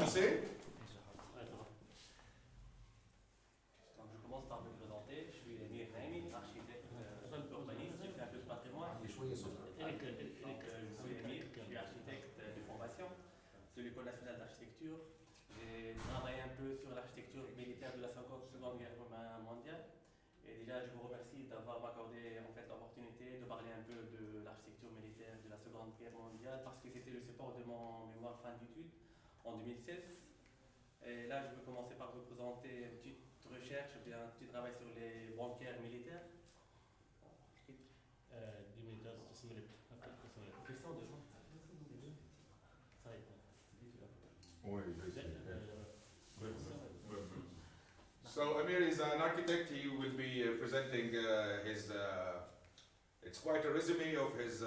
commencer. Donc, je commence par me présenter. Je suis Emir Naimi, architecte urbaniste. J'ai fait un peu de patrimoine. Donc, je suis Emir, je suis architecte de formation de l'École nationale d'architecture. J'ai travaillé un peu sur l'architecture militaire de la Seconde Guerre mondiale. Et déjà, je vous remercie d'avoir m'accordé en fait, l'opportunité de parler un peu de l'architecture militaire de la Seconde Guerre mondiale parce que c'était le support de mon mémoire fin d'études en 2016. Et là, je vais commencer par vous présenter une petite recherche, ou bien un petit travail sur les bancaires militaires. Question de gens. So Amir is an architect. He will be presenting his. It's quite a resume of his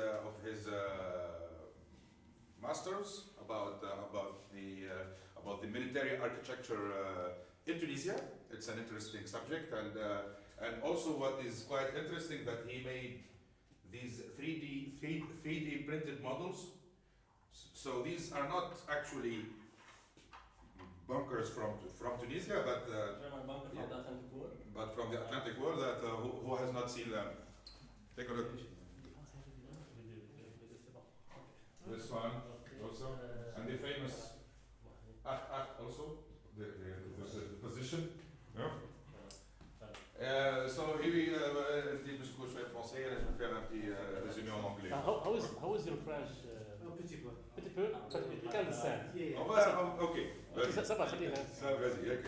masters about the military architecture in Tunisia. It's an interesting subject, and also what is quite interesting that he made these 3D printed models. So these are not actually bunkers from Tunisia, but German bunker from the Atlantic War. But from the Atlantic War. That who has not seen them? Take a look. This one also, and the famous also the position. Yeah. So here we petit peu de français. Je vais faire un petit résumé en anglais. How is your French? Petit peu. Petit peu, but you can understand. On va, ok. Ça va, c'est bien. Ça, vas-y, ok.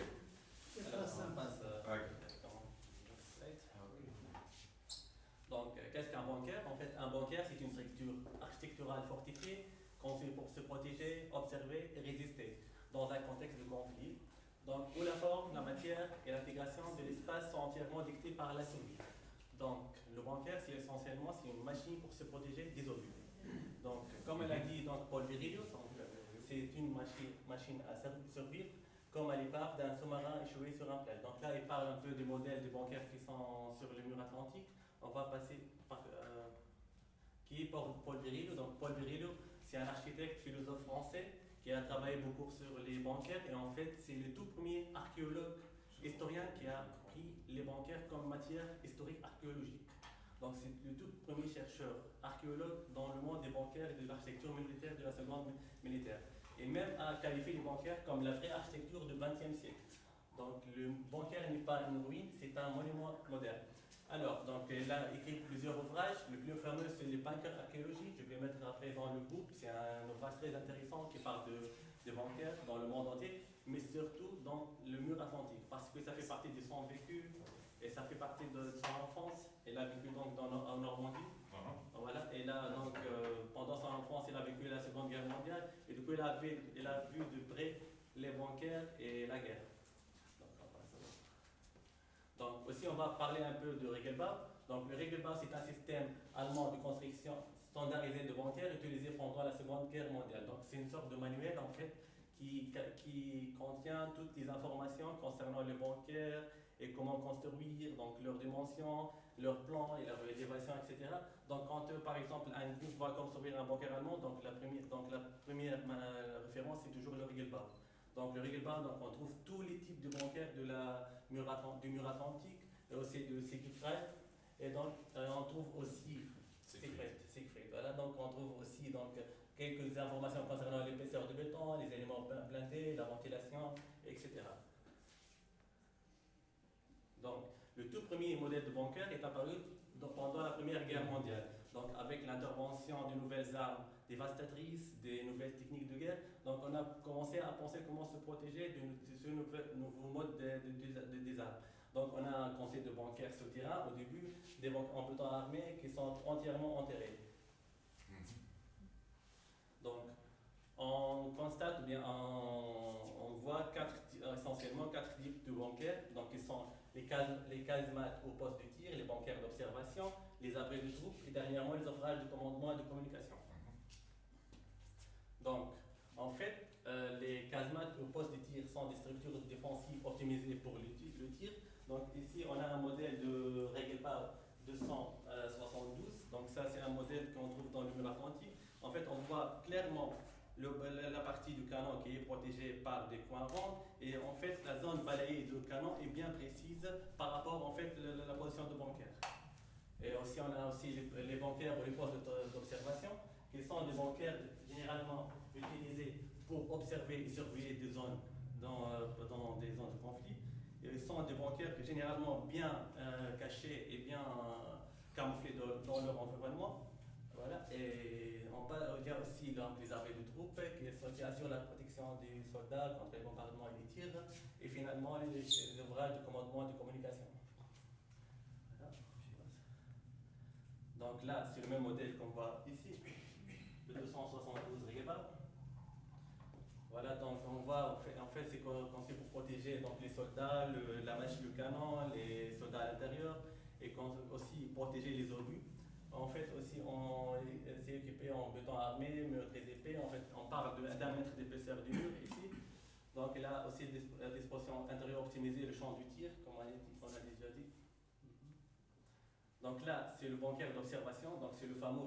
Donc, qu'est-ce qu'un bancaire? En fait, un bancaire, c'est une structure architecturale fortifiée conçue pour se protéger, observer et résister dans un contexte de conflit. Donc, où la forme, la matière et l'intégration de l'espace sont entièrement dictées par la survie. Donc, le bancaire, c'est essentiellement une machine pour se protéger des obus. Donc, comme elle a dit donc, Paul Virilio, c'est une machine à survivre comme à l'épave d'un sous-marin échoué sur un plage. Donc là, il parle un peu des modèles de bancaires qui sont sur le mur atlantique. On va passer par qui est Paul Virilio. Donc Paul Virilio, c'est un architecte, philosophe français qui a travaillé beaucoup sur les bancaires et en fait, c'est le tout premier archéologue historien qui a pris les bancaires comme matière historique archéologique. Donc c'est le tout premier chercheur archéologue dans le monde des bancaires et de l'architecture militaire de la seconde militaire. Et même a qualifié les bancaires comme la vraie architecture du XXe siècle. Donc le bancaire n'est pas une ruine, c'est un monument moderne. Alors, donc, il a écrit plusieurs ouvrages. Le plus fameux, c'est les bunkers archéologiques. Je vais mettre après dans le groupe. C'est un ouvrage très intéressant qui parle de bancaires dans le monde entier, mais surtout dans le mur atlantique, parce que ça fait partie de son vécu et ça fait partie de son enfance. Il a vécu donc en Normandie. Voilà. Et là, donc, pendant son enfance, il a vécu la Seconde Guerre mondiale. Et du coup, il a vu de près les bancaires et la guerre. Donc aussi on va parler un peu de Regelbau. Donc le Regelbau c'est un système allemand de construction standardisé de bancaires utilisé pendant la Seconde Guerre mondiale. Donc c'est une sorte de manuel en fait qui contient toutes les informations concernant les bancaires et comment construire, donc leurs dimensions, leurs plans et leur élévation, etc. Donc quand par exemple un groupe va construire un bancaire allemand, donc la première référence c'est toujours le Regelbau. Donc le Regelbau, donc on trouve tous les types de bancaires du mur atlantique et aussi de Siegfried. Et donc on trouve aussi Siegfried. Voilà, donc on trouve aussi donc, quelques informations concernant l'épaisseur de béton, les éléments blindés, la ventilation, etc. Donc le tout premier modèle de bancaire est apparu pendant la Première Guerre mondiale. Donc avec l'intervention de nouvelles armes dévastatrices, des nouvelles techniques de guerre, donc on a commencé à penser comment se protéger de ce nouveau mode de désarme. Donc on a un concept de bancaire souterrain au début, des banques en béton armé qui sont entièrement enterrés. Donc on constate, ou bien on voit essentiellement quatre types de bancaires, donc qui sont les casemates au poste de tir, les bancaires d'observation, les abris de troupes et dernièrement les offrages de commandement et de communication. Donc, en fait, les casemates au poste de tir sont des structures défensives optimisées pour le tir. Donc ici, on a un modèle de Regelbau 272. Donc ça, c'est un modèle qu'on trouve dans le mur atlantique. En fait, on voit clairement la partie du canon qui est protégée par des coins ronds, et en fait la zone balayée du canon est bien précise par rapport en fait la position du bancaire. Et aussi on a aussi les bancaires ou les postes d'observation, qui sont des bancaires généralement utilisés pour observer et surveiller des zones dans des zones de conflit. Et ils sont des bancaires généralement bien cachés et bien camouflés dans leur environnement. Voilà. Et il y a aussi donc, les armées de troupes qui assurent la protection des soldats contre les bombardements et les tirs, et finalement les ouvrages de commandement et de communication. Voilà. Donc là, c'est le même modèle qu'on voit ici, le 272 Regelbau. Voilà, donc on voit, en fait c'est conçu pour protéger donc, les soldats, la mèche du canon, les soldats à l'intérieur, et aussi protéger les obus. En fait, aussi, c'est équipé en béton armé, mur très épais. En fait, on parle d'un mètre d'épaisseur du mur ici. Donc, là aussi, la disposition intérieure optimisée, le champ du tir, comme on a déjà dit. Donc là, c'est le bancaire d'observation. Donc, c'est le fameux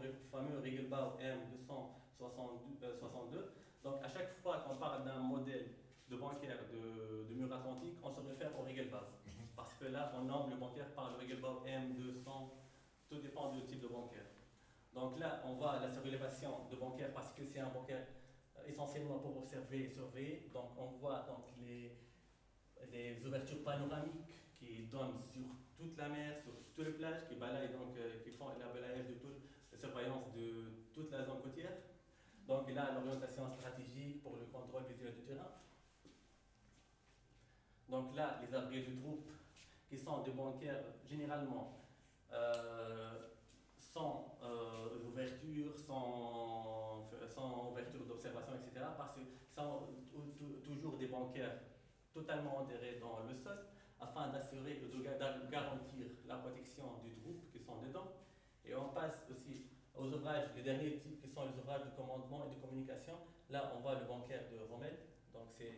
Regelbau M262. Donc, à chaque fois qu'on parle d'un modèle de bancaire de mur atlantique, on se réfère au Regelbau. Parce que là, on nomme le bancaire par le Regelbau M200. Tout dépend du type de bancaire. Donc là, on voit la surélévation de bancaire parce que c'est un bancaire essentiellement pour observer et surveiller. Donc on voit donc, les ouvertures panoramiques qui donnent sur toute la mer, sur toutes les plages, qui balayent donc, qui font la balayage de toute la surveillance de toute la zone côtière. Donc là, l'orientation stratégique pour le contrôle visuel du terrain. Donc là, les abris de troupes qui sont des bancaires généralement sans ouverture, sans ouverture d'observation, etc. Parce que sont toujours des bancaires totalement enterrés dans le sol afin d'assurer et de garantir la protection des troupes qui sont dedans. Et on passe aussi aux ouvrages, les derniers types qui sont les ouvrages de commandement et de communication. Là, on voit le bancaire de Rommel. Donc c'est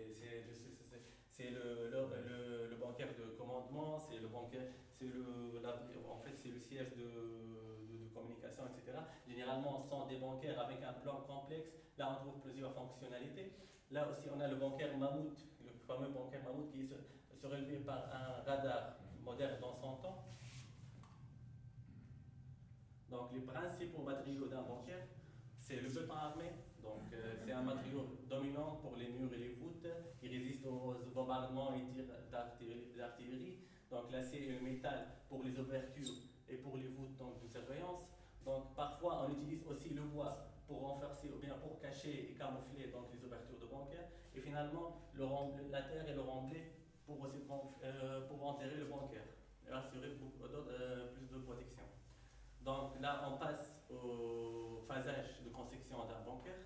le bancaire de commandement, c'est le bancaire, en fait c'est le siège de communication, etc. Généralement, ce sont des bancaires avec un plan complexe. Là, on trouve plusieurs fonctionnalités. Là aussi, on a le bancaire Mammouth, le fameux bancaire Mammouth qui est surélevé par un radar moderne dans son temps. Donc, les principaux matériaux d'un bancaire, c'est le béton armé. Donc, c'est un matériau dominant pour les murs et les voûtes qui résiste aux bombardements et tirs d'artillerie. Donc, l'acier et le métal pour les ouvertures et pour les voûtes donc, de surveillance. Donc, parfois, on utilise aussi le bois pour renforcer ou bien pour cacher et camoufler donc, les ouvertures de bancaire. Et finalement, la terre et le remblai pour enterrer le bancaire et assurer plus de protection. Donc là, on passe au phasage de conception d'un bancaire.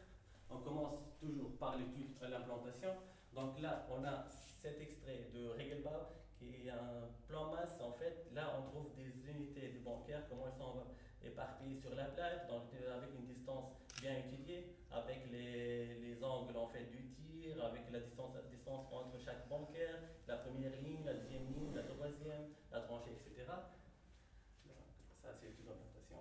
On commence toujours par l'étude de l'implantation. Donc là, on a cet extrait de Regelbau qui est un plan masse. En fait, là, on trouve des unités de bancaire, comment elles sont éparpillées sur la plage, donc avec une distance bien étudiée, avec les angles en fait, du tir, avec la distance entre chaque bancaire, la première ligne, la deuxième ligne, la troisième, la tranchée, etc. Ça, c'est l'étude d'orientation.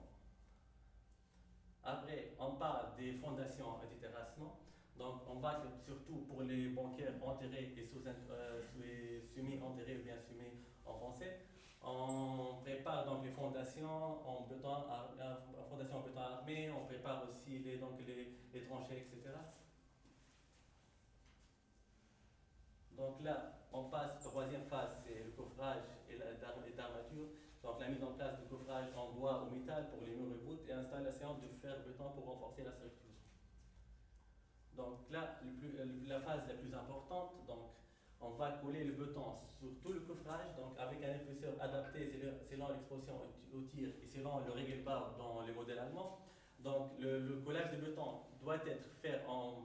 Après, on parle des fondations et des terrassements. Donc, on va surtout pour les bancaires enterrés et semi-enterrés ou bien semi-enfoncés. On prépare donc les fondations en béton armé, on prépare aussi les tranchées, etc. Donc là, on passe, troisième phase, c'est le coffrage et l'armature. Donc la mise en place du coffrage en bois ou métal pour les murs et voûtes et installation de fer-béton pour renforcer la structure. Donc là, la phase la plus importante, donc, on va coller le béton sur tout le coffrage, donc avec un épaisseur adapté selon l'exposition au tir et selon le Regelbau dans les modèles allemands. Donc le collage de béton doit être fait en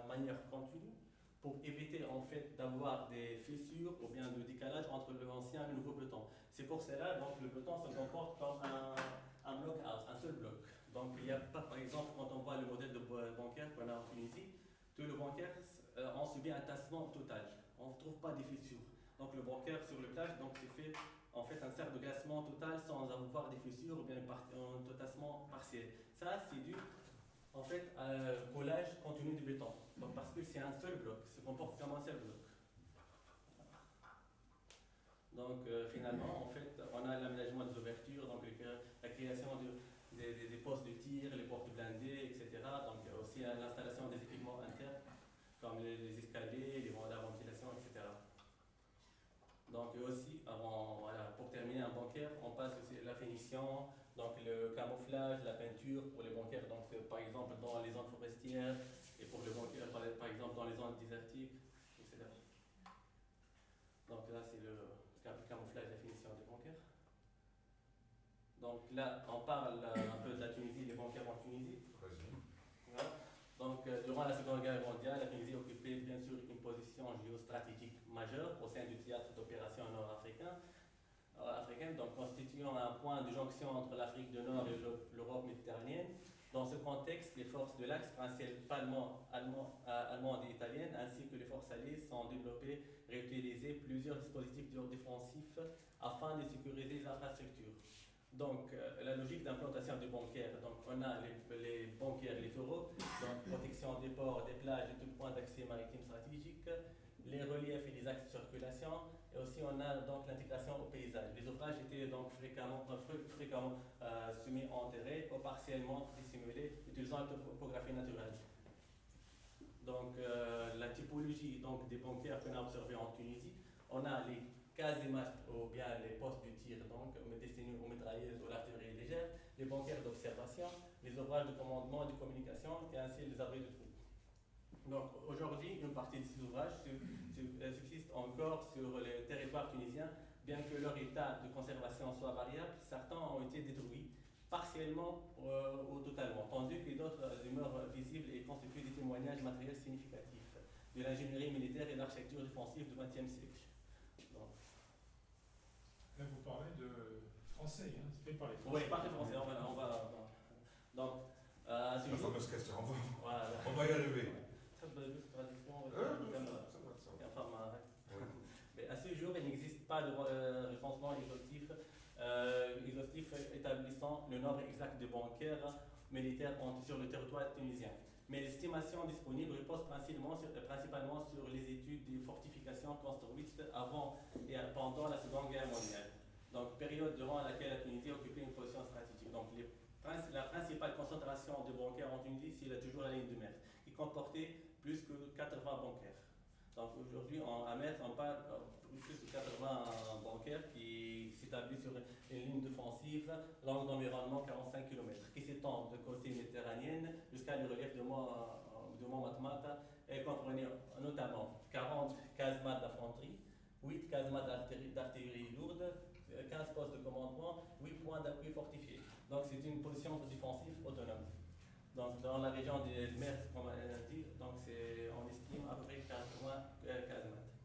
manière continue pour éviter en fait d'avoir des fissures ou bien de décalage entre l'ancien et le nouveau béton. C'est pour cela donc le béton se comporte comme un bloc house, un seul bloc. Donc il n'y a pas, par exemple, quand on voit le modèle de bancaire qu'on a en Tunisie, tous les bancaires ont subi un tassement total. On ne trouve pas des fissures. Donc le bancaire sur le plage, donc c'est fait en fait un cercle de glacement total sans avoir des fissures ou bien un tassement partiel. Ça c'est dû en fait, collage continu du béton. Donc, parce que c'est un seul bloc, se comporte comme un seul bloc. Donc finalement, en fait, on a l'aménagement des ouvertures, donc la création des postes de tir, les portes blindées, etc. Donc aussi l'installation des équipements internes, comme les escaliers, la ventilation, etc. Donc aussi, voilà, pour terminer un bancaire, on passe aussi à la finition, donc le camouflage, la peinture pour les bancaires, donc par exemple dans les zones forestières, et pour les bancaires par exemple dans les zones désertiques, etc. Donc là c'est le camouflage, la finition des bancaires. Donc là on parle un peu de la Tunisie, les bancaires en Tunisie. Voilà. Donc durant la Seconde Guerre mondiale, la Tunisie occupait bien sûr une position géostratégique majeure au sein du théâtre d'opération nord-africain. Donc constituant un point de jonction entre l'Afrique du Nord et l'Europe méditerranéenne. Dans ce contexte, les forces de l'Axe, principalement allemandes et italiennes, ainsi que les forces alliées, sont développées, réutilisé plusieurs dispositifs défensifs afin de sécuriser les infrastructures. Donc, la logique d'implantation des bancaires, donc on a les bancaires littoraux, donc protection des ports, des plages et tout point d'accès maritime stratégique, les reliefs et les axes de circulation, et aussi on a donc l'intégration au paysage. Les ouvrages étaient donc fréquemment semi-enterrés ou partiellement dissimulés, utilisant la topographie naturelle. Donc la typologie donc, des bancaires qu'on a observés en Tunisie, on a les casemates ou bien les postes de tir donc destinés aux mitrailleuses ou l'artillerie légère, les bancaires d'observation, les ouvrages de commandement et de communication et ainsi les abris de troupes. Donc aujourd'hui, une partie de ces ouvrages subsiste encore sur les territoires tunisiens, bien que leur état de conservation soit variable, certains ont été détruits partiellement ou totalement, tandis que d'autres demeurent visibles et constituent des témoignages matériels significatifs de l'ingénierie militaire et de l'architecture défensive du XXe siècle. Donc. Là, vous parlez de français, hein, c'est fait par les Français. Oui, par les Français, on va. Donc, La fameuse question, voilà. on va y arriver. Mais à ce jour, il n'existe pas de recensement exhaustif établissant le nombre exact de bancaires militaires sur le territoire tunisien. Mais l'estimation disponible repose principalement sur les études de fortifications construites avant et pendant la Seconde Guerre mondiale. Donc, période durant laquelle la Tunisie occupait une position stratégique. Donc, la principale concentration de bancaires en Tunisie, c'est toujours la ligne de mer, qui comportait plus que 80 bancaires. Donc aujourd'hui, à Metz, on parle de plus de 80 bancaires qui s'établissent sur une ligne défensive longue d'environnement 45 km, qui s'étend de côté méditerranéen jusqu'à le relief de Mont Matmata et comprenait notamment 40 casemates d'infanterie, 8 casemates d'artillerie lourde, 15 postes de commandement, 8 points d'appui fortifiés. Donc c'est une position défensive autonome. Donc dans la région des mers, comme on a dit, donc on estime à peu près 80 casemates.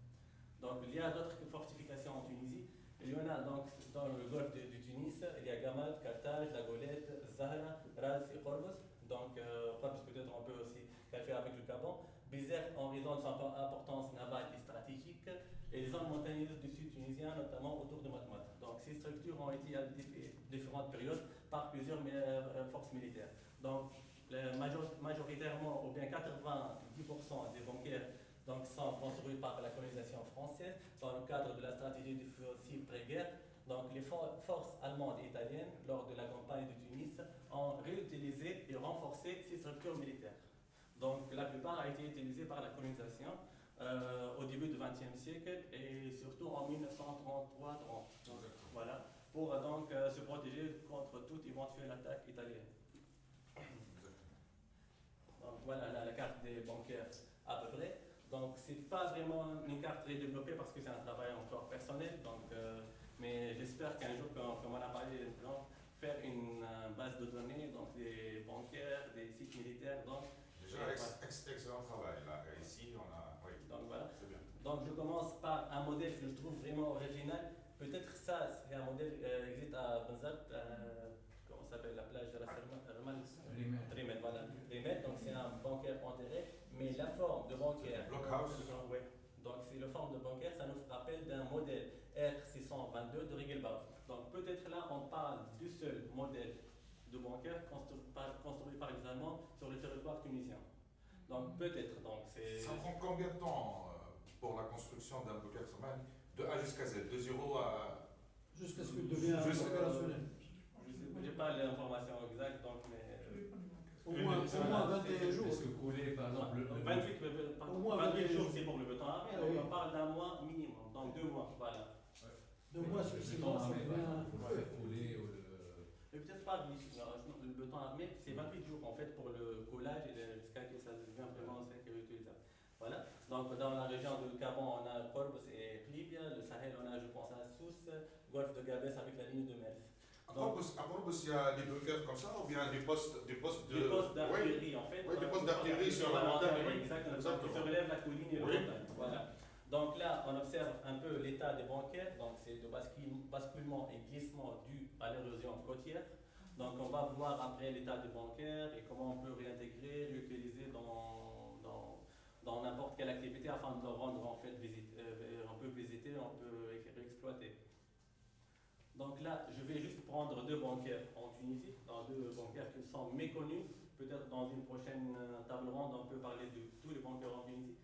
Donc il y a d'autres fortifications en Tunisie. Il y en a donc dans le golfe de Tunis, il y a Gamal, Carthage, La Golette, Zahra, Ras et Khorbos. Donc Khorbos peut-être on peut aussi faire avec le Gabon. Bézère en raison de son importance navale et stratégique, et les zones montagneuses du sud tunisien, notamment autour de Matmat. Donc ces structures ont été à différentes périodes par plusieurs forces militaires. Donc majoritairement, ou bien 90% des bancaires donc, sont construits par la colonisation française dans le cadre de la stratégie défensive pré-guerre. Donc les forces allemandes et italiennes, lors de la campagne de Tunis, ont réutilisé et renforcé ces structures militaires. Donc la plupart a été utilisée par la colonisation au début du XXe siècle et surtout en 1933-30. Voilà, pour donc se protéger contre toute éventuelle attaque italienne. Donc voilà la carte des bancaires à peu près. Donc c'est pas vraiment une carte très développée parce que c'est un travail encore personnel. Donc, mais j'espère qu'un jour, comme on a parlé, faire une base de données, donc des bancaires, des sites militaires. Donc, déjà, excellent travail. Là, ici, on a. Oui. Donc voilà. C'est bien. Donc je commence par un modèle que je trouve vraiment original. Peut-être ça, c'est un modèle qui existe à Benzat, comment s'appelle la plage de la Rimel, voilà. Rimel, donc c'est un bancaire enterré, mais la forme de bancaire. Blockhouse. Oui. Donc c'est la forme de bancaire, ça nous rappelle d'un modèle R622 de Rigelbach. Donc peut-être là on parle du seul modèle de bancaire construit par les Allemands sur le territoire tunisien. Donc peut-être, donc c'est... Ça prend combien de temps pour la construction d'un Boker Saman de A jusqu'à Z, de 0 à... Jusqu'à ce qu'il devienne opérationnel. Je n'ai pas l'information exacte, donc, mais... Au moins 21 jours. Parce que couler, par exemple, le 28, Au moins 28 jours, jours. c'est pour le béton armé, Ah donc oui. on parle d'un mois minimum, donc 2 mois, voilà. 2 mois suffisant, ça devient. pour le faire couler ou le... Et peut-être pas, le béton armé, c'est 28 jours en fait pour le collage et jusqu'à ce que ça devient vraiment sec et utilisable. Voilà. Donc dans la région de Gabon, on a Korbes et Libya, le Sahel, on a, je pense, à Sousse, golfe de Gabès avec la ligne de Mers. À Korbes, il y a des bunkers comme ça ou bien des postes de... Des postes d'artillerie en fait. Oui, des postes d'artillerie sur la montagne. montagne, oui. Exactement. Exactement. Qui se relève la colline et le Oui. montagne. Voilà. Donc là, on observe un peu l'état des banquettes, donc c'est de basculement et glissement dû à l'érosion côtière. Donc on va voir après l'état des bancaires et comment on peut réintégrer, l'utiliser dans n'importe quelle activité afin de le rendre en fait on peut visiter, on peut exploiter. Donc là, je vais juste prendre 2 bancaires en Tunisie, dans 2 bancaires qui sont méconnus. Peut-être dans une prochaine table ronde, on peut parler de tous les bancaires en Tunisie.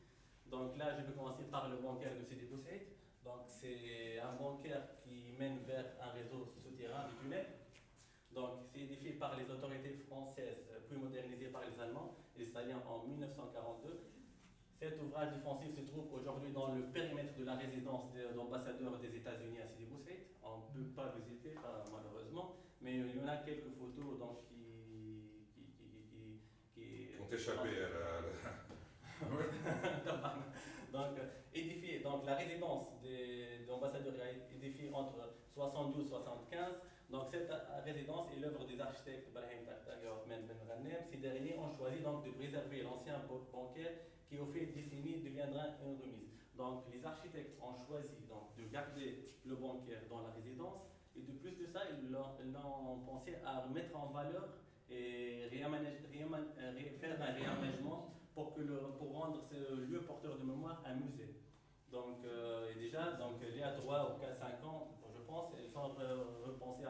Donc là, je vais commencer par le bancaire de Sidi Bou Saïd. Donc c'est un bancaire qui mène vers un réseau souterrain de tunnels. Donc c'est édifié par les autorités françaises, puis modernisé par les Allemands et les Italiens en 1942. Cet ouvrage défensif se trouve aujourd'hui dans le périmètre de la résidence de l'ambassadeur des États-Unis à Sidi Bou Saïd. On ne peut pas visiter, malheureusement, mais il y en a quelques photos donc, qui ont échappé à la... Donc, édifié, donc la résidence de l'ambassadeur est édifiée entre 72 et 75. Donc, cette résidence est l'œuvre des architectes Brahim Tartag et Othman Ben Ghanem. Ces derniers ont choisi donc de préserver l'ancien bancaire qui, au fil des décennies, deviendra une remise. Donc, les architectes ont choisi donc, de garder le bancaire dans la résidence et de plus de ça, ils ont pensé à mettre en valeur et faire un réaménagement pour rendre ce lieu porteur de mémoire un musée. Donc, et déjà, donc, il y a 3 ou 5 ans, je pense, ils sont repensés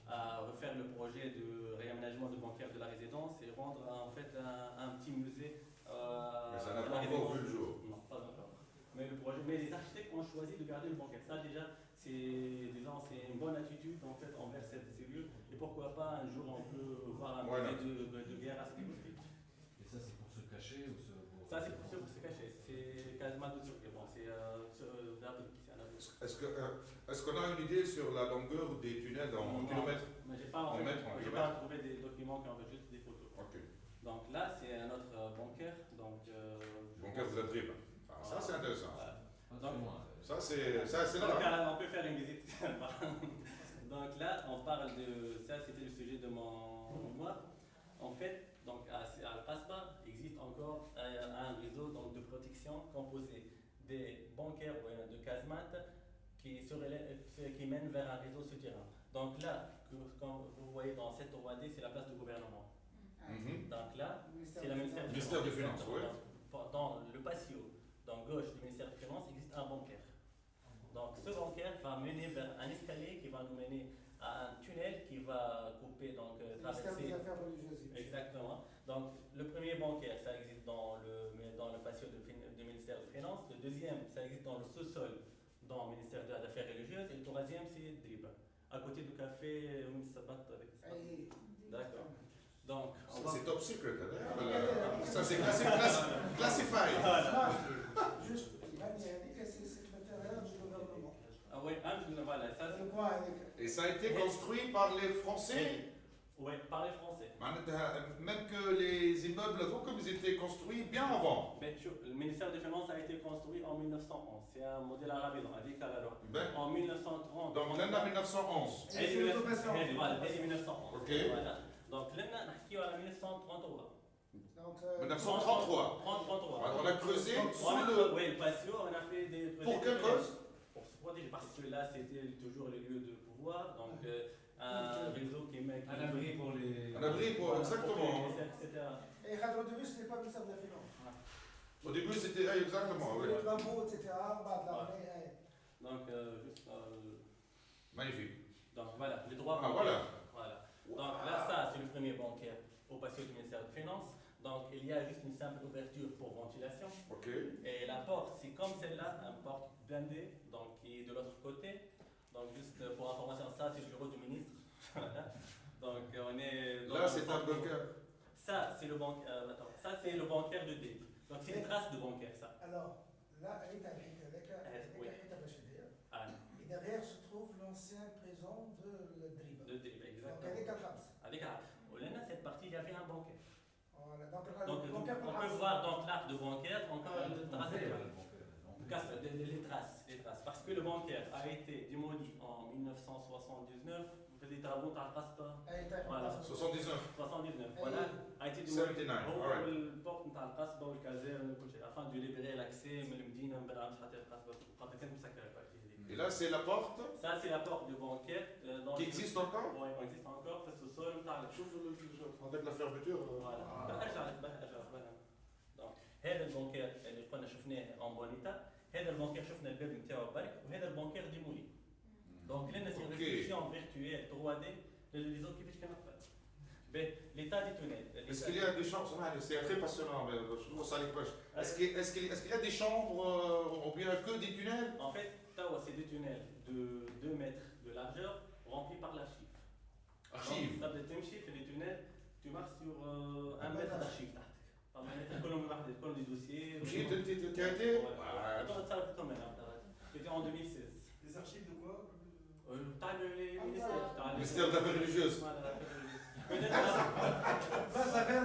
à refaire le projet de réaménagement de bancaire de la résidence et rendre en fait un petit musée. Mais ça n'a pas encore vu le jour. Non, pas encore. Mais les architectes ont choisi de garder le bancaire. Ça déjà, c'est une bonne attitude en fait envers ces lieux. Et pourquoi pas un jour on peut voir un musée de guerre à ce niveau. Et ça, c'est pour se cacher ou se... Ça, c'est pour se cacher. C'est quasiment de sûr. Bon, c'est Est-ce qu'on a une idée sur la longueur des tunnels en kilomètres? Mais j'ai pas, pas trouvé des documents qui enregistrent juste des photos. Ok. Donc là, c'est un autre bancaire. Donc, Bancaire de la Drib. Ça, c'est intéressant. Voilà. Donc, Ça, c'est Donc, là. on peut faire une visite. Donc là, on parle de... Ça, c'était le sujet de mon mémoire. En fait, donc à Al-Qasba, existe encore un réseau donc, de protection composé des bancaires de casemates qui mènent vers un réseau souterrain. Donc là, comme vous voyez dans cette 3D, c'est la place du gouvernement. Donc là, c'est le ministère des Finances, oui. Dans le patio, dans gauche du ministère des Finances, existe un bancaire. Donc ce bancaire va mener vers un escalier qui va nous mener à un tunnel qui va couper, donc traverser. Des affaires religieuses. Exactement. Donc le premier bancaire, ça existe dans le patio du ministère des Finances. Le deuxième, ça existe dans le sous-sol dans le ministère des Affaires religieuses. Et le troisième, c'est Drib, à côté du café Sabat avec ça. D'accord. Donc, c'est top secret. Ça, c'est classified. Juste, il a dit que c'est matériel du gouvernement. Ah oui, voilà, ça c'est quoi? Et ça a été construit par les Français. Oui, par les Français. Même que les immeubles, comme ils étaient construits bien avant. Mais le ministère des Finances a été construit en 1911. C'est un modèle arabe, en 1930. Donc l'année 1911. Et 1911. Ok. Voilà. Donc l'année, on a 1933. Donc, 1933. 33. On a creusé sous le... Oui, le patio, on a fait des... Pour quelle cause? Pour se protéger, parce que là, c'était toujours le lieu de pouvoir. Donc, un réseau qui met... Un abri pour les... Un abri pour... Exactement. Et au début, ce n'était pas le ministère de la Finance. Au début, c'était... Exactement, oui. Les travaux, etc. Donc, juste... Magnifique. Donc, voilà, les droits... Ah, voilà. Donc là, ça, c'est le premier bancaire au patio du ministère des Finances. Donc, Donc il y a juste une simple ouverture pour ventilation. Ok. Et la porte, c'est comme celle-là, une porte blindée, donc qui est de l'autre côté. Donc juste pour information, ça c'est le bureau du ministre. Voilà. Donc on est. Là, c'est un bunker. Ça c'est le bancaire. Ça c'est le bancaire de débit. Donc c'est une trace de bancaire ça. Alors, là, elle est avec Oui. Ah, et derrière se trouve l'ancien prison de le Driba. de débit, Donc, exactement. elle est Al-Khams. Avec cette partie, il y avait un bancaire. Voilà. Donc le on bancaire peut Al-Khams. voir donc l'arc de bancaire, encore une trace. Donc, Les traces. Parce que le bancaire a été démoli en 1979. Vous faites des travaux, t'as pas. Elle est à Voilà. 79. 79, Elle voilà. est- A été démoli. 79, هو alright. البورت نتاع القصبة والكازيرن وكل شيء afin de libérer l'accès من المدينة من بعد عم تحط القصبة وقت كانت مسكرة البارتي هذيك. Et là, c'est la porte Ça c'est la porte du bancaire dans qui existe encore. Oui, elle existe encore في السول نتاع شوف avec la fermeture. فوالا ارجع لك دونك هذا البنكير اللي كنا شفناه اون بونيتا هذا البنكير شفنا الباب نتاعو برك وهذا البنكير ديمولي دونك لنا سي Ok. ريستركسيون فيرتويال 3 دي لي زون كيفاش كانت قبل باهي ليتا دي تونيل Est-ce qu'il y a des chambres, c'est très passionnant, mais je trouve ça les poches. Est-ce qu'il y a des chambres ou bien que des tunnels? En fait, Tawa, c'est des tunnels de 2 mètres de largeur remplis par l'archive. Archives. Donc, tu fais les tunnels, tu marches sur 1 mètre d'archive. Comme des dossiers. J'ai été. Attends, ça va quand même. C'était en 2016. Les archives de quoi? T'as le ministère. Ministère des Affaires religieuses. Voilà, l'affaire religieuse. Peut-être. بس غير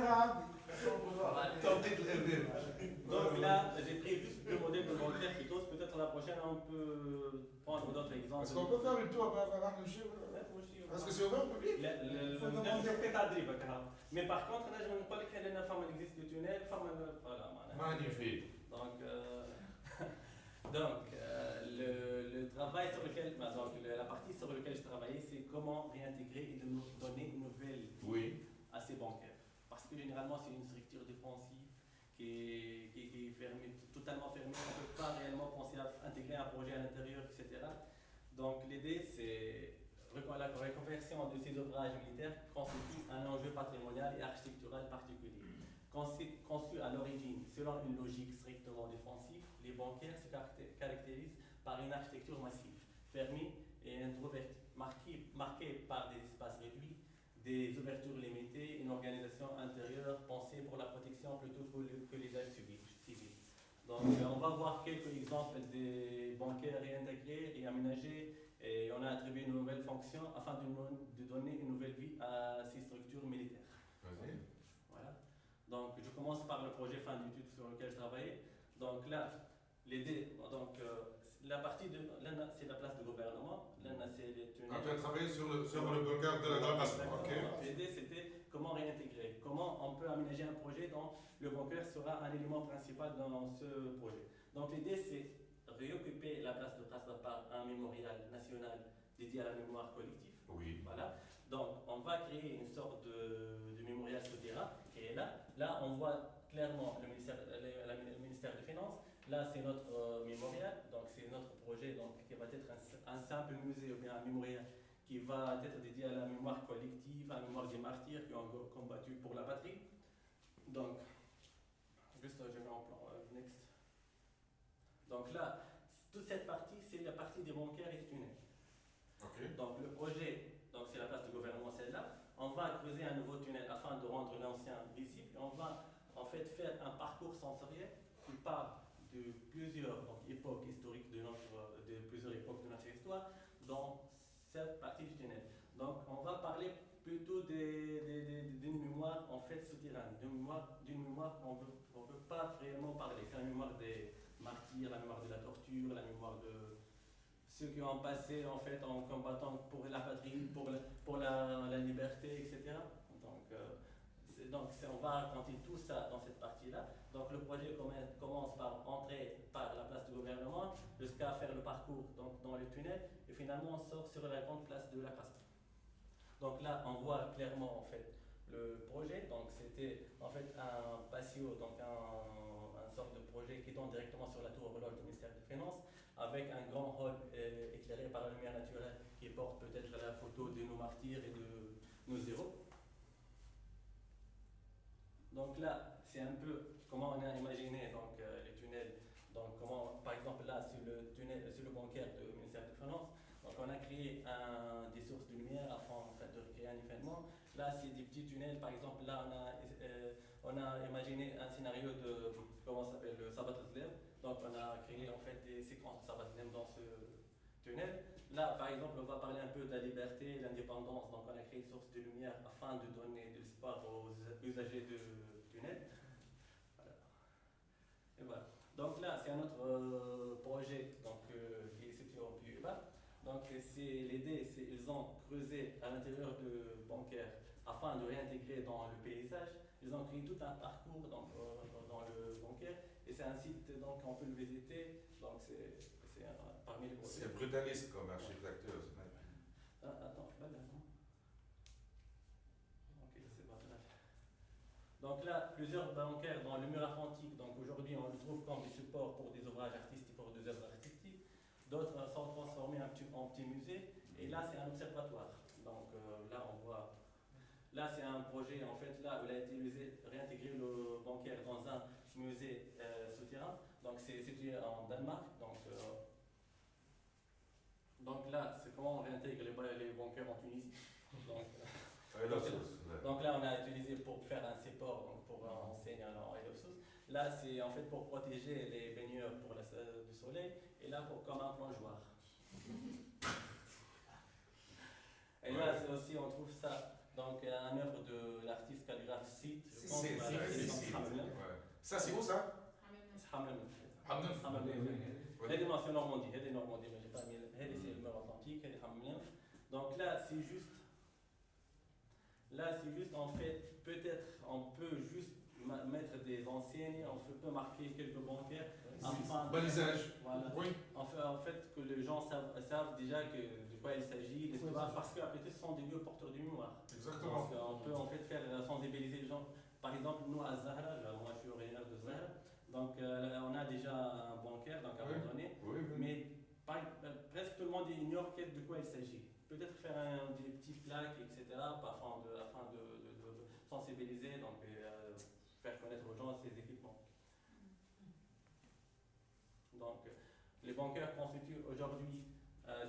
Donc là, j'ai pris juste 2 modèles de bancaires Phytos. Peut-être la prochaine, on peut prendre d'autres exemples. Est-ce qu'on peut faire une tour à monsieur? Est-ce que c'est ouvert au public? Mais par contre, là, je ne pas que la femme existe le tunnel, femme voilà. Magnifique. Donc, le travail sur lequel, donc, la partie sur laquelle je travaillais, c'est comment réintégrer et de nous donner une nouvelle vie Oui. à ces bancaires. Parce que généralement, c'est une structure défensive qui est fermée, totalement fermée. On ne peut pas réellement penser à intégrer un projet à l'intérieur, etc. Donc, l'idée, c'est la reconversion de ces ouvrages militaires constitue un enjeu patrimonial et architectural particulier. Conçus à l'origine selon une logique strictement défensive, les bancaires se caractérisent par une architecture massive, fermée et introvertie, marquée par des espaces réduits, des ouvertures limitées, une organisation intérieure pensée pour la protection plutôt que les aides civiles. Donc on va voir quelques exemples des bancaires réintégrés, réaménagés, et on a attribué une nouvelle fonction afin de donner une nouvelle vie à ces structures militaires. Vas-y. Voilà. Donc je commence par le projet fin d'études sur lequel je travaillais. Donc là, l'idée, donc la partie de l'ANA, c'est la place de gouvernement. L'ANA, c'est les tunnels. Ah, tu as travaillé sur le bunker de la Damas. Ok. L'idée, c'était comment réintégrer, comment on peut aménager un projet dont le bunker sera un élément principal dans ce projet. Donc l'idée, c'est réoccuper la place de Kasbah par un mémorial national dédié à la mémoire collective. Oui. Voilà. Donc on va créer une sorte de mémorial souterrain qui est là. Là, on voit clairement le ministère des Finances. Là, c'est notre mémorial, donc c'est notre projet donc, qui va être un simple musée ou bien un mémorial qui va être dédié à la mémoire collective, à la mémoire des martyrs qui ont combattu pour la patrie. Donc, juste je mets en plan next. Donc là, toute cette partie, c'est la partie des bancaires et des tunnels. Ok. Donc le projet, donc c'est la place du gouvernement, celle-là. On va creuser un nouveau tunnel afin de rendre l'ancien visible. On va en fait faire un parcours sensoriel qui part de plusieurs époques historiques de plusieurs époques de notre histoire dans cette partie du tunnel. Donc on va parler plutôt d'une mémoire en fait souterraine, d'une mémoire qu'on ne peut pas réellement parler. C'est la mémoire des martyrs, la mémoire de la torture, la mémoire de ceux qui ont passé en fait en combattant pour la patrie, pour la liberté, etc. Donc on va raconter tout ça dans cette partie-là. Donc le projet commence par entrer par la place du gouvernement jusqu'à faire le parcours donc, dans le tunnel et finalement on sort sur la grande place de la Kasbah. Donc là on voit clairement en fait le projet. Donc c'était en fait un patio, donc un sorte de projet qui donne directement sur la tour horloge du ministère des Finances avec un grand hall éclairé par la lumière naturelle qui porte peut-être la photo de nos martyrs et de nos héros. Donc là, c'est un peu comment on a imaginé donc, les tunnels. Donc, comment, par exemple, là, sur le tunnel, sur le bancaire du ministère des Finances, donc on a créé des sources de lumière afin en fait, de créer un événement. Là, c'est des petits tunnels. Par exemple, là, on a imaginé un scénario de, comment ça s'appelle, le Sabbat al-Zlem. Donc, on a créé en fait des séquences de Sabbat al-Zlem dans ce tunnel. Là, par exemple, on va parler un peu de la liberté et l'indépendance. Donc, on a créé une source de lumière afin de donner de l'espoir aux usagers du tunnel. Voilà. Et voilà. Donc là, c'est un autre projet donc, qui est situé au Pays-Bas. Donc, l'idée, c'est qu'ils ont creusé à l'intérieur du bancaire afin de réintégrer dans le paysage. Ils ont créé tout un parcours donc, dans le bancaire et c'est un site donc on peut le visiter. Donc, c'est parmi les projets. C'est brutaliste comme architecture. Attends, pas là, non? Ok, c'est pas mal. Donc là, plusieurs bancaires dans le mur atlantique. Donc aujourd'hui, on le trouve comme des supports pour des ouvrages artistiques, pour des œuvres artistiques. D'autres sont transformés en petits musées. Et là, c'est un observatoire. Donc là, on voit. Là, c'est un projet, en fait, là où il a été réintégré le bancaire dans un musée souterrain. Donc c'est situé en Danemark. Donc là, c'est comment on réintègre les bancaires en Tunisie. Donc là, on a utilisé pour faire un support, donc pour enseigner en head of source. Là, c'est en fait pour protéger les baigneurs du soleil, et là, comme un plongeoir. Et là, c'est aussi, on trouve ça, donc un œuvre de l'artiste calligraphe Cid. Ça, c'est où ça? هذه ما في نورماندي هذه نورماندي ما جي pas هذه c'est le mur atlantique هذه حملنف. Donc là c'est juste en fait peut-être on peut juste mettre des enseignes, on peut marquer quelques bancaires afin balisage. Voilà. Oui. En fait que les gens savent déjà de quoi il s'agit, parce qu'après tout ce sont des lieux porteurs de mémoire. Exactement. Donc on peut en fait faire sensibiliser les gens. Par exemple nous à Zahra, moi je suis originaire de Zahra. Donc on a déjà un bancaire donc abandonné, mais presque tout le monde ignore de quoi il s'agit. Peut-être faire des petites plaques, etc., afin de sensibiliser, donc faire connaître aux gens ces équipements. Donc les bancaires constituent aujourd'hui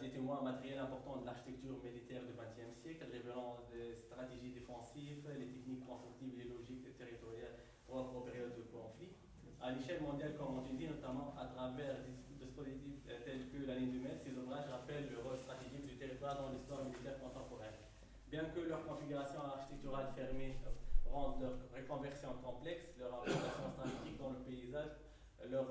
des témoins matériels importants de l'architecture militaire du XXe siècle, révélant des stratégies défensives, les techniques constructives et les logiques territoriales propres aux périodes de conflit. À l'échelle mondiale, comme on dit, notamment à travers des dispositifs tels que la ligne du maître, ces ouvrages rappellent le rôle stratégique du territoire dans l'histoire militaire contemporaine. Bien que leur configuration architecturale fermée rende leur reconversion complexe, leur implantation stratégique dans le paysage leur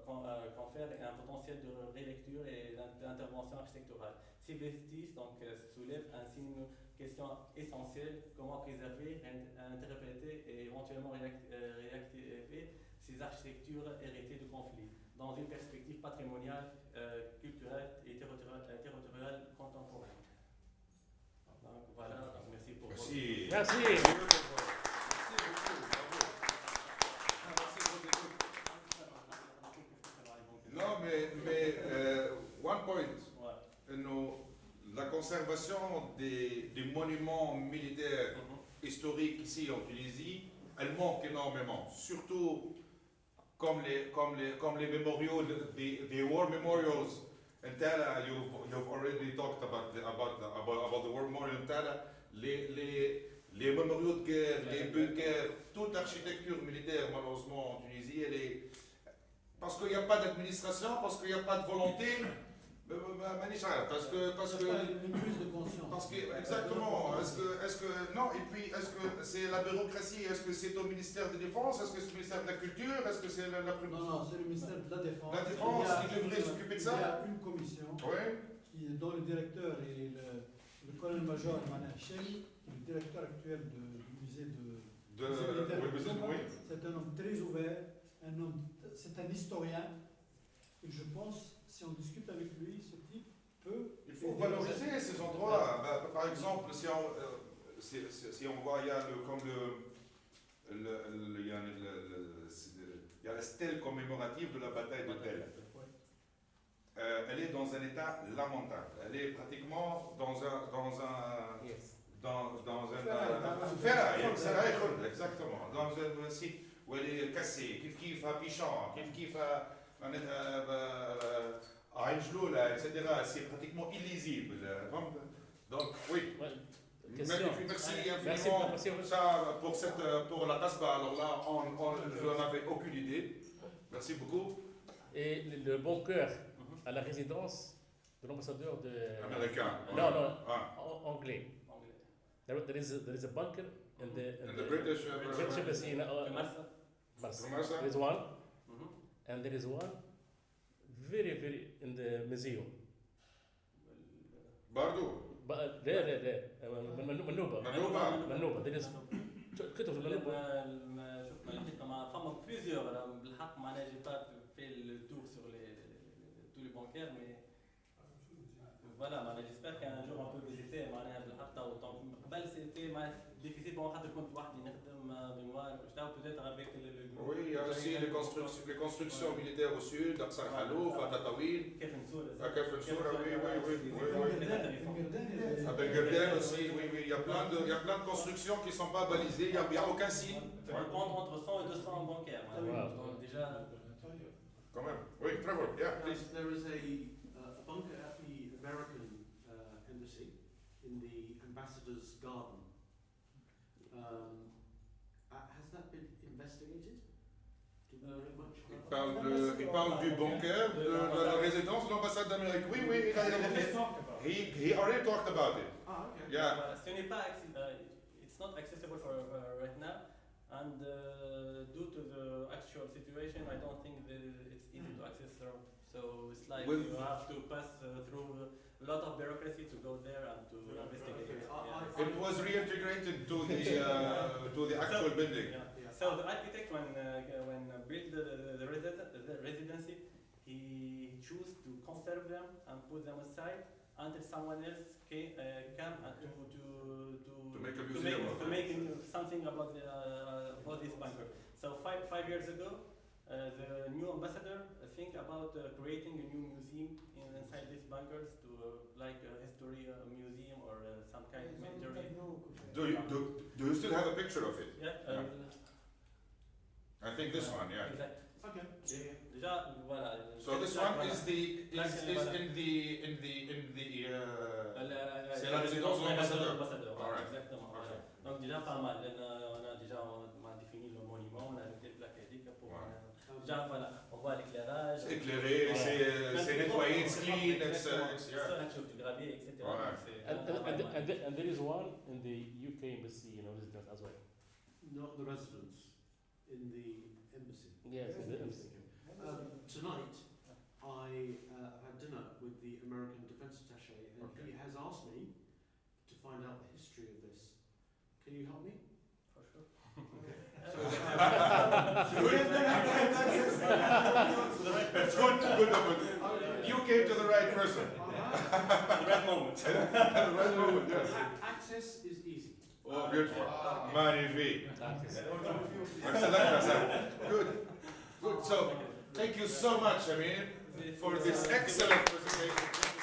confère un potentiel de relecture et d'intervention architecturale. Ces vestiges donc, soulèvent ainsi une question essentielle: comment préserver, interpréter et éventuellement réactiver ces architectures héritées de conflits dans une perspective patrimoniale, culturelle et territoriale contemporaine. Donc voilà, donc merci pour votre... Merci. Non, mais one point. La conservation des monuments militaires historiques ici en Tunisie, elle manque énormément. Surtout comme les mémoriaux, the war memorials. And Tala, you've already talked about the war memorial in Tala. Les mémoriaux de guerre, les bunkers, toute architecture militaire, malheureusement, en Tunisie, elle est... Parce qu'il n'y a pas d'administration, parce qu'il n'y a pas de volonté, parce que une prise de conscience. Parce que, exactement. Est-ce que non, et puis est-ce que c'est la bureaucratie? Est-ce que c'est au ministère de la Défense? Est-ce que c'est au ministère de la Culture? Est-ce que c'est la Non, c'est le ministère de la Défense. La Défense qui devrait s'occuper de ça? Il y a une commission dont le directeur est le colonel-major Manan Cheli, qui est le directeur actuel du musée C'est un homme très ouvert, c'est un historien, et je pense, si on discute avec lui, ce type peut... Il faut valoriser ces endroits. Par exemple, si on voit, il y a il y a la stèle commémorative de la bataille de Tel. Elle est dans un état lamentable. Elle est pratiquement dans un ferraille, exactement, dans un site ولي الكسي كيف كيف بيشون كيف كيف معناتها عين جلولة etc. C'est pratiquement illisible. Donc oui. Merci infiniment. Ça, pour la Casbah, alors là, je n'en avais aucune idée. Merci beaucoup. Et le bunker à la résidence de l'ambassadeur de... Américain. Non, non, Ah. anglais. anglais. There is a bunker in the British British embassy in Marsa. Marsa. There is one, and there is one very in the museum. برضو. But there, Manuba. There is كتب في المنوبة. شوف لقيت مع فما بليزيور بالحق معناها جي با في التور سور tous les bancaires mais voilà معناها جيسبر كان جور ان بو فيزيتي معناها بالحق تو قبل سيتي مع ديفيسيل بون خاطر كنت وحدي نخدم ميموار وشتا peut-être avec le Oui, il y a aussi les constructions militaires au sud, Aksar Khalouf, à Tataouine, كيف نسول à Kefensoura, oui. À À Belgardin aussi, oui. Il y a plein de constructions qui ne sont pas balisées, il n'y a aucun signe. Ça peut prendre entre 100 et 200 bancaires. Donc déjà, Quand même. Oui, Trevor, yeah, please. There is a bunker at the American embassy in the ambassador's garden. Has that been investigated? Do we know much about Il parle du bunker, de la résidence de l'ambassade d'Amérique. Oui, il a He already talked about it. Ah, okay. Yeah. ce n'est pas it's not accessible for right now, and due to the actual situation, I don't think that it's easy to access through. So it's like With- you have to pass through a lot of bureaucracy to go there and to investigate. Okay. It was reintegrated to the actual building. Yeah. Yeah. So the architect, when built the residency, he chose to conserve them and put them aside until someone else came and To make a museum of to it. make something about this bunker. So five years ago, the new ambassador think about creating a new museum inside these bunkers to like a history museum or some kind of military. Do you still have a picture of it? Yeah. I think this one, yeah. Exactly. Okay. Déjà, voilà. So this one is c'est la résidence de l'ambassadeur. Alright. Exactement. Okay. Voilà. Donc déjà pas mal. On a déjà défini le monument, on a ajouté le plaque pour déjà voilà, on voit l'éclairage. C'est éclairé, c'est nettoyé, it's clean, it's yeah. Du gravier, etc. Ouais. And there is one in the UK embassy, residence as well. Not the residence, in the embassy. Yes, in the embassy. Tonight, I had dinner with the American Defense Attaché, and Okay. he has asked me to find out the history of this. Can you help me? For sure. It's good. You came to the right person. The right moment. The right moment, yes. Access is easy. Oh, beautiful. Magnifique. Thanks. Excellent, Hassan. Good. So, thank you so much, Amin, for this excellent presentation.